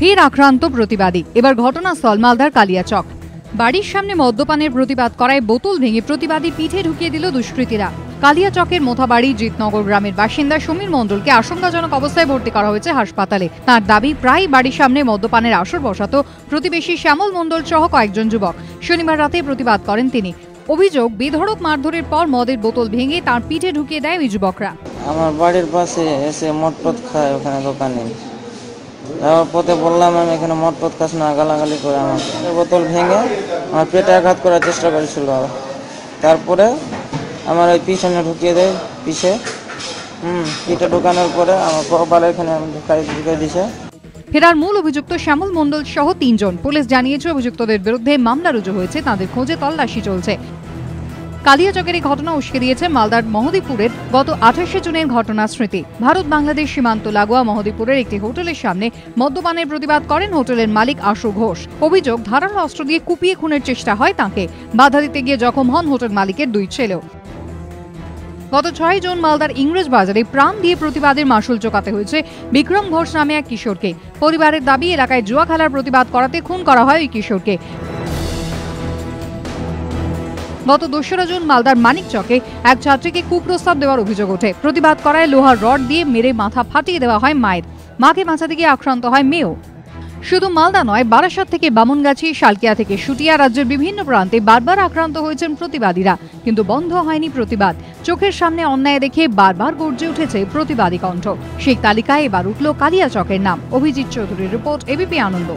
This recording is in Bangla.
ফের আক্রান্ত প্রতিবাদী। এবার ঘটনাস্থল মালদার কালিয়াচক। বাড়ির সামনে মদ্যপানের প্রতিবাদ করায় বোতল ভেঙে প্রতিবাদী পিঠে ঢুকিয়ে দিল দুষ্কৃতীরা। কালিয়াচকের মোথাবাড়ি জিতনগর গ্রামের বাসিন্দা সমীর মণ্ডলকে আশঙ্কাজনক অবস্থায় ভর্তি করা হয়েছে হাসপাতালে। তার দাবি, প্রায় বাড়ির সামনে মদ্যপানের আসর বসাতো প্রতিবেশী শ্যামল মণ্ডল সহ কয়েকজন যুবক। শনিবার রাতে প্রতিবাদ করেন তিনি। অভিযোগ, বেধড়ক মারধরের পর মদের বোতল ভেঙে তার পিঠে ঢুকিয়ে দেয় ওই যুবকরা। আমার বাড়ির পাশে এসে মদ খায় ওখানে দোকানে। পথে বললাম আমি এখানে মদ খাস না, গালাগালি করে আমাকে বোতল ভেঙে আমার পেটে আঘাত করার চেষ্টা করেছিল। তারপরে আমার ওই পিছনে ঢুকিয়ে দেয়, পিঠে ঢুকানোর পরে আমার কপালে এখানে ঢুকিয়ে দিছে। ফেরার মূল অভিযুক্ত শ্যামল মণ্ডল সহ ৩ জন। পুলিশ জানিয়েছে অভিযুক্তদের বিরুদ্ধে মামলা রুজু হয়েছে, তাদের খোঁজে তল্লাশি চলছে। কালিয়াচকের এই ঘটনা উস্কে দিয়েছে মালদার মহদীপুরের গত 28শে জুনের ঘটনার স্মৃতি। ভারত বাংলাদেশ সীমান্ত লাগোয়া মহদীপুরের একটি হোটেলের সামনে মদ্যপানের প্রতিবাদ করেন হোটেলের মালিক আশু ঘোষ। অভিযোগ, ধারালো অস্ত্র দিয়ে কুপিয়ে খুনের চেষ্টা হয় তাঁকে। বাধা দিতে গিয়ে জখম হন হোটেল মালিকের 2 ছেলেও। গত 6 জুন মালদার ইংরেজ বাজারে প্রাণ দিয়ে প্রতিবাদের মাসুল চোকাতে হয়েছে বিক্রম ঘোষ নামে এক কিশোরকে। পরিবারের দাবি, এলাকায় জুয়া খেলার প্রতিবাদ করাতে খুন করা হয় ওই কিশোরকে। গত 2রা জুন মালদার মানিকচকে এক ছাত্রীকে কুপ্রস্তাব দেওয়ার অভিযোগ ওঠে। প্রতিবাদ করায় লোহার রড দিয়ে মেরে মাথা ফাটিয়ে দেওয়া হয় মায়ের। মাকে বাঁচাতে গিয়ে আক্রান্ত হয় মেয়েও। শুধু মালদা নয়, বারাসাত থেকে বামনগাছি, শালকিয়া থেকে শুটিয়া, রাজ্যের বিভিন্ন প্রান্তে বারবার আক্রান্ত হয়েছেন প্রতিবাদীরা, কিন্তু বন্ধ হয়নি প্রতিবাদ। চোখের সামনে অন্যায় দেখে বারবার গর্জে উঠেছে প্রতিবাদী কণ্ঠ। সেই তালিকায় এবার উঠল কালিয়াচকের নাম। অভিজিৎ চৌধুরীর রিপোর্ট, এবিপি আনন্দ।